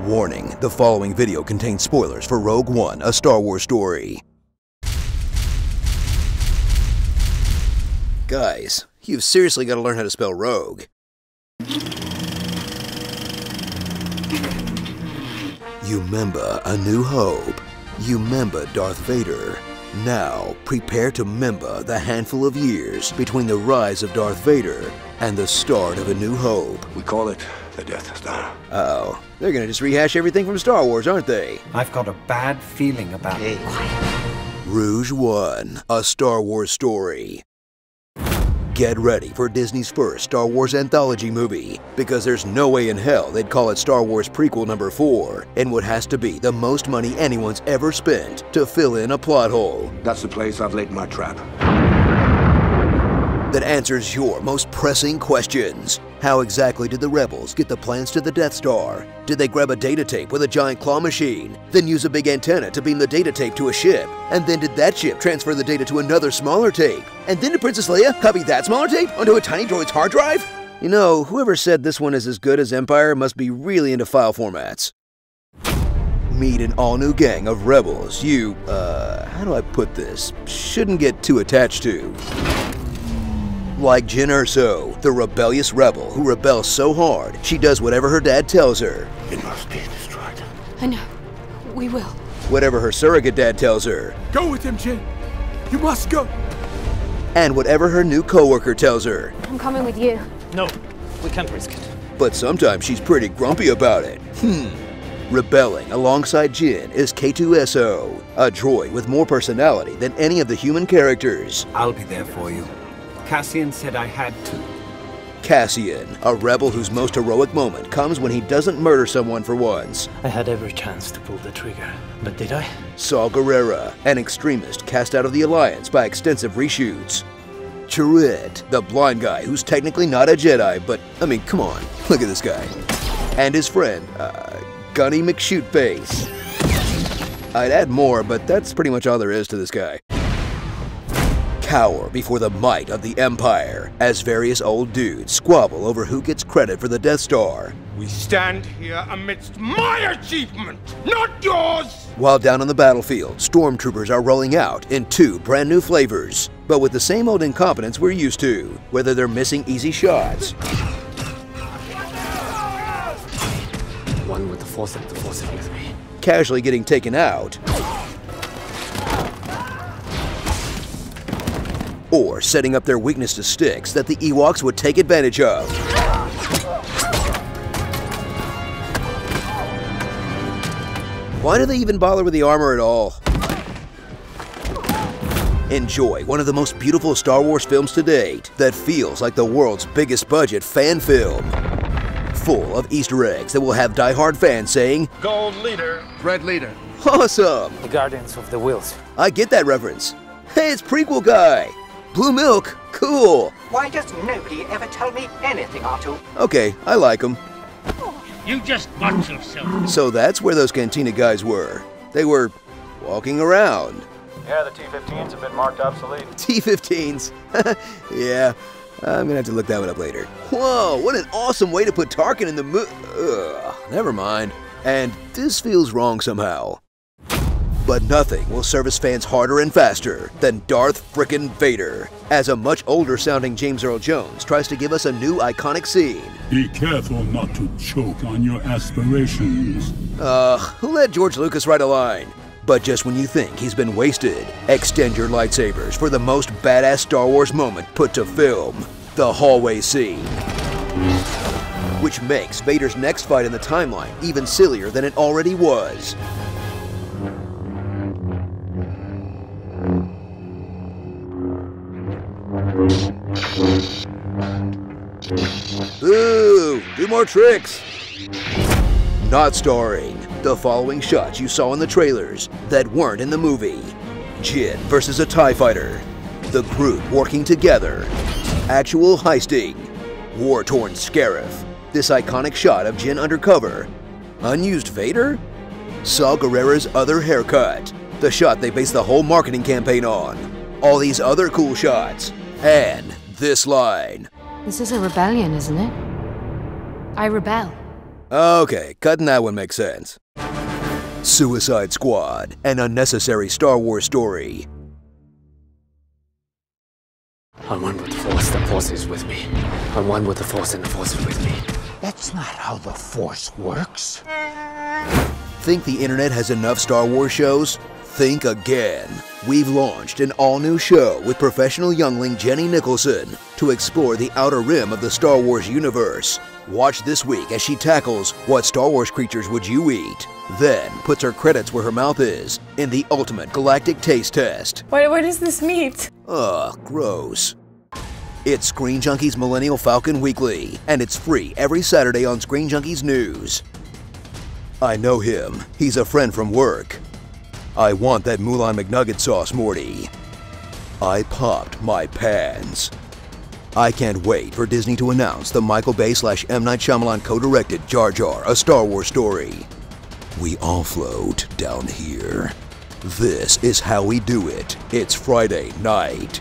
Warning, the following video contains spoilers for Rogue One, a Star Wars story. Guys, you've seriously got to learn how to spell rogue. You remember A New Hope. You remember Darth Vader. Now, prepare to remember the handful of years between the rise of Darth Vader and the start of A New Hope. We call it the Death Star. Uh-oh. They're gonna just rehash everything from Star Wars, aren't they? I've got a bad feeling about it. Rouge One, a Star Wars story. Get ready for Disney's first Star Wars anthology movie, because there's no way in hell they'd call it Star Wars Prequel number 4 in what has to be the most money anyone's ever spent to fill in a plot hole. That's the place I've laid my trap. That answers your most pressing questions. How exactly did the rebels get the plans to the Death Star? Did they grab a data tape with a giant claw machine, then use a big antenna to beam the data tape to a ship? And then did that ship transfer the data to another smaller tape? And then did Princess Leia copy that smaller tape onto a tiny droid's hard drive? You know, whoever said this one is as good as Empire must be really into file formats. Meet an all-new gang of rebels you, how do I put this? Shouldn't get too attached to. Like Jyn Erso, the rebellious rebel who rebels so hard she does whatever her dad tells her. It must be destroyed. I know. We will. Whatever her surrogate dad tells her. Go with him, Jyn. You must go. And whatever her new coworker tells her. I'm coming with you. No, we can't risk it. But sometimes she's pretty grumpy about it. Rebelling alongside Jyn is K2SO, a droid with more personality than any of the human characters. I'll be there for you. Cassian said I had to. Cassian, a rebel whose most heroic moment comes when he doesn't murder someone for once. I had every chance to pull the trigger, but did I? Saw Gerrera, an extremist cast out of the Alliance by extensive reshoots. Chirrut, the blind guy who's technically not a Jedi, but, I mean, come on, look at this guy. And his friend, Gunny McShootface. I'd add more, but that's pretty much all there is to this guy. Cower before the might of the Empire, as various old dudes squabble over who gets credit for the Death Star. We stand here amidst my achievement, not yours! While down on the battlefield, stormtroopers are rolling out in 2 brand new flavors, but with the same old incompetence we're used to, whether they're missing easy shots. One with the Force and the Force is with me. Casually getting taken out. Or setting up their weakness to sticks that the Ewoks would take advantage of. Why do they even bother with the armor at all? Enjoy one of the most beautiful Star Wars films to date that feels like the world's biggest budget fan film. Full of Easter eggs that will have die-hard fans saying, Gold leader. Red leader. awesome! The Guardians of the Wheels. I get that reference. Hey, it's Prequel Guy! Blue milk, cool! Why does nobody ever tell me anything, R2? Okay, I like them. You just watch yourself. So that's where those Cantina guys were. They were walking around. Yeah, the T-15s have been marked obsolete. T-15s? Yeah, I'm gonna have to look that one up later. Whoa, what an awesome way to put Tarkin in the never mind. And this feels wrong somehow. But nothing will service fans harder and faster than Darth frickin' Vader, as a much older sounding James Earl Jones tries to give us a new iconic scene. Be careful not to choke on your aspirations. Who let George Lucas write a line? But just when you think he's been wasted, extend your lightsabers for the most badass Star Wars moment put to film, the hallway scene. Which makes Vader's next fight in the timeline even sillier than it already was. Ooh, do more tricks! Not starring the following shots you saw in the trailers that weren't in the movie. Jyn versus a TIE fighter. The group working together. Actual heisting. War-torn Scarif. This iconic shot of Jyn undercover. Unused Vader? Saw Gerrera's other haircut. The shot they based the whole marketing campaign on. All these other cool shots. And this line. This is a rebellion, isn't it? I rebel. Okay, cutting that one makes sense. Suicide Squad, an unnecessary Star Wars story. I'm one with the Force, the Force is with me. I'm one with the Force, and the Force is with me. That's not how the Force works. Think the internet has enough Star Wars shows? Think again. We've launched an all-new show with professional youngling Jenny Nicholson to explore the outer rim of the Star Wars universe. Watch this week as she tackles what Star Wars creatures would you eat, then puts her credits where her mouth is in the ultimate galactic taste test. What is this meat? Ugh, gross. It's Screen Junkies Millennial Falcon Weekly, and it's free every Saturday on Screen Junkies News. I know him. He's a friend from work. I want that Moulin McNugget sauce, Morty. I popped my pants. I can't wait for Disney to announce the Michael Bay / M. Night Shyamalan co-directed Jar Jar, a Star Wars story. We all float down here. This is how we do it. It's Friday night.